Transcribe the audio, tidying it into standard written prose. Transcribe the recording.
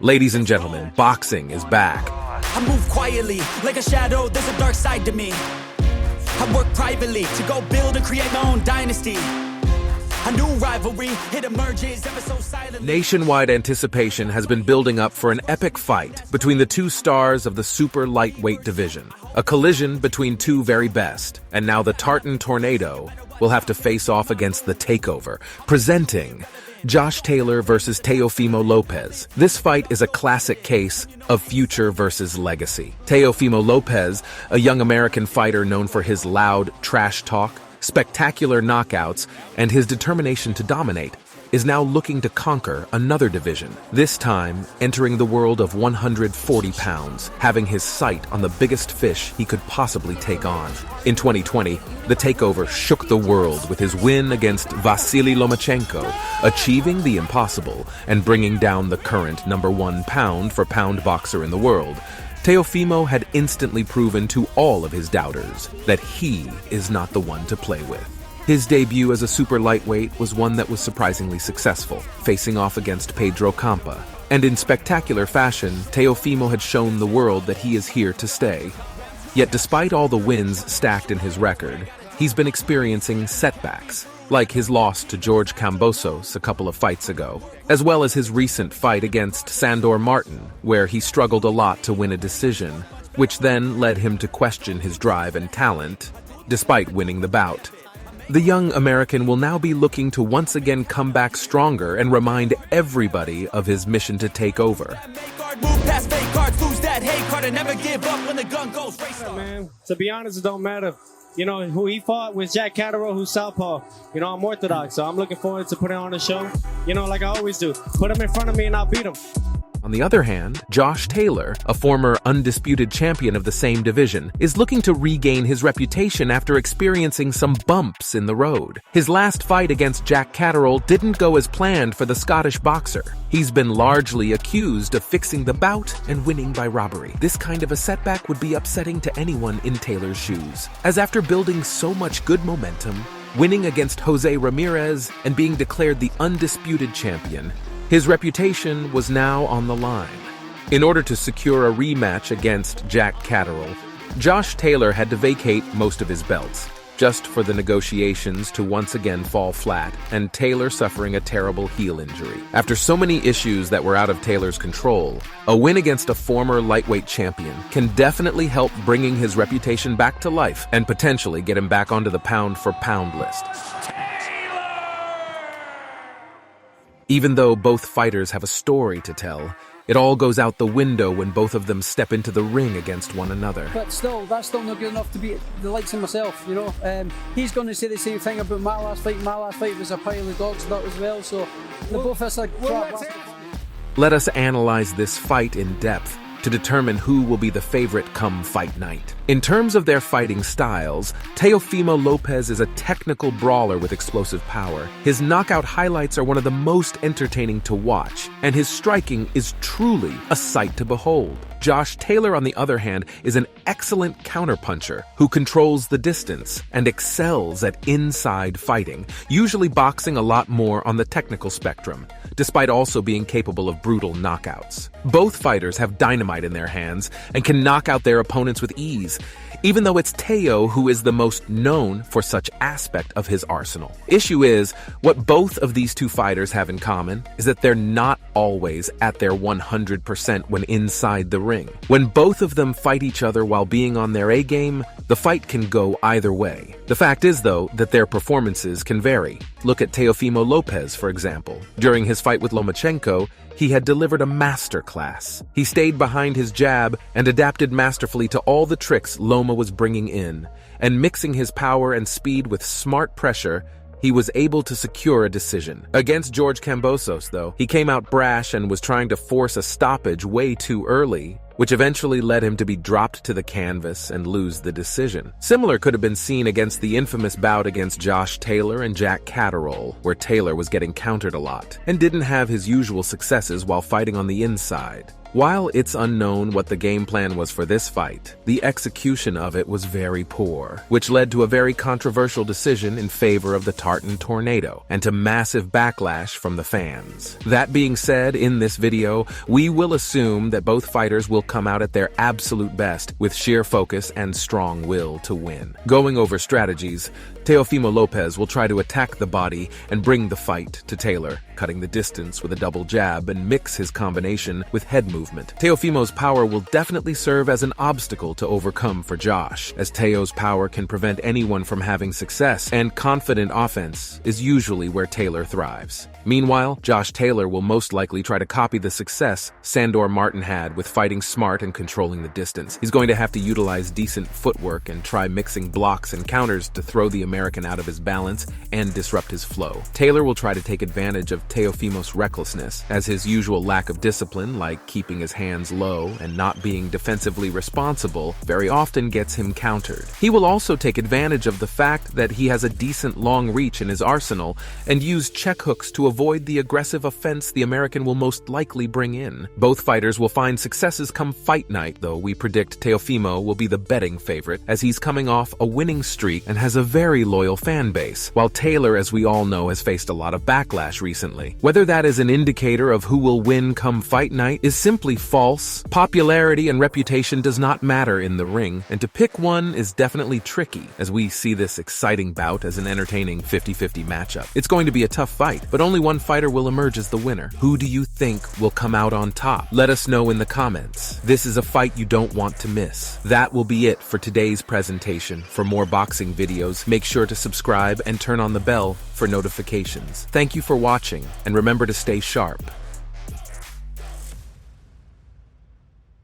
Ladies and gentlemen, boxing is back. I move quietly, like a shadow, there's a dark side to me. I work privately to go build and create my own dynasty. A new rivalry, it emerges ever so silently. Nationwide anticipation has been building up for an epic fight between the two stars of the super lightweight division. A collision between two very best, and now the Tartan Tornado will have to face off against the Takeover, presenting Josh Taylor versus Teofimo Lopez. This fight is a classic case of future versus legacy. Teofimo Lopez, a young American fighter known for his loud trash talk, spectacular knockouts, and his determination to dominate, is now looking to conquer another division, this time entering the world of 140 pounds, having his sight on the biggest fish he could possibly take on. In 2020, the Takeover shook the world with his win against Vasily Lomachenko, achieving the impossible and bringing down the current #1 pound-for-pound boxer in the world. Teofimo had instantly proven to all of his doubters that he is not the one to play with. His debut as a super lightweight was one that was surprisingly successful, facing off against Pedro Campa. And in spectacular fashion, Teofimo had shown the world that he is here to stay. Yet despite all the wins stacked in his record, he's been experiencing setbacks, like his loss to George Kambosos a couple of fights ago, as well as his recent fight against Sandor Martin, where he struggled a lot to win a decision, which then led him to question his drive and talent, despite winning the bout. The young American will now be looking to once again come back stronger and remind everybody of his mission to take over. Man, to be honest, it don't matter. You know, who he fought was Jack Catterall, who's southpaw. You know, I'm Orthodox, so I'm looking forward to putting on a show, you know, like I always do. Put him in front of me and I'll beat him. On the other hand, Josh Taylor, a former undisputed champion of the same division, is looking to regain his reputation after experiencing some bumps in the road. His last fight against Jack Catterall didn't go as planned for the Scottish boxer. He's been largely accused of fixing the bout and winning by robbery. This kind of a setback would be upsetting to anyone in Taylor's shoes, as after building so much good momentum, winning against Jose Ramirez, and being declared the undisputed champion, his reputation was now on the line. In order to secure a rematch against Jack Catterall, Josh Taylor had to vacate most of his belts, just for the negotiations to once again fall flat, and Taylor suffering a terrible heel injury. After so many issues that were out of Taylor's control, a win against a former lightweight champion can definitely help bringing his reputation back to life and potentially get him back onto the pound-for-pound list. Even though both fighters have a story to tell, it all goes out the window when both of them step into the ring against one another. But still, that's still not good enough to beat the likes of myself, you know. He's going to say the same thing about my last fight. My last fight was a pile of dogs, that as well, so the both of us are crap. Let us analyze this fight in depth to determine who will be the favorite come fight night. In terms of their fighting styles, Teofimo Lopez is a technical brawler with explosive power. His knockout highlights are one of the most entertaining to watch, and his striking is truly a sight to behold. Josh Taylor, on the other hand, is an excellent counterpuncher who controls the distance and excels at inside fighting, usually boxing a lot more on the technical spectrum, despite also being capable of brutal knockouts. Both fighters have dynamite in their hands and can knock out their opponents with ease, even though it's Teo who is the most known for such aspect of his arsenal. Issue is, what both of these two fighters have in common is that they're not always at their 100% when inside the ring. When both of them fight each other while being on their A-game, the fight can go either way. The fact is, though, that their performances can vary. Look at Teofimo Lopez, for example. During his fight with Lomachenko, he had delivered a masterclass. He stayed behind his jab and adapted masterfully to all the tricks Loma was bringing in, and mixing his power and speed with smart pressure, he was able to secure a decision. Against George Kambosos, though, he came out brash and was trying to force a stoppage way too early, which eventually led him to be dropped to the canvas and lose the decision. Similar could have been seen against the infamous bout against Josh Taylor and Jack Catterall, where Taylor was getting countered a lot and didn't have his usual successes while fighting on the inside. While it's unknown what the game plan was for this fight, the execution of it was very poor, which led to a very controversial decision in favor of the Tartan Tornado and to massive backlash from the fans. That being said, in this video, we will assume that both fighters will come out at their absolute best with sheer focus and strong will to win. Going over strategies, Teofimo Lopez will try to attack the body and bring the fight to Taylor, cutting the distance with a double jab and mix his combination with head movement. Teofimo's power will definitely serve as an obstacle to overcome for Josh, as Teo's power can prevent anyone from having success, and confident offense is usually where Taylor thrives. Meanwhile, Josh Taylor will most likely try to copy the success Sandor Martin had with fighting smart and controlling the distance. He's going to have to utilize decent footwork and try mixing blocks and counters to throw the American out of his balance and disrupt his flow. Taylor will try to take advantage of Teofimo's recklessness, as his usual lack of discipline, like keeping his hands low and not being defensively responsible, very often gets him countered. He will also take advantage of the fact that he has a decent long reach in his arsenal and use check hooks to avoid the aggressive offense the American will most likely bring in. Both fighters will find successes come fight night, though we predict Teofimo will be the betting favorite, as he's coming off a winning streak and has a very loyal fan base, while Taylor, as we all know, has faced a lot of backlash recently. Whether that is an indicator of who will win come fight night is simply false. Popularity and reputation does not matter in the ring, and to pick one is definitely tricky, as we see this exciting bout as an entertaining 50-50 matchup. It's going to be a tough fight, but only one fighter will emerge as the winner. Who do you think will come out on top? Let us know in the comments. This is a fight you don't want to miss. That will be it for today's presentation. For more boxing videos, make sure to subscribe and turn on the bell for notifications. Thank you for watching, and remember to stay sharp.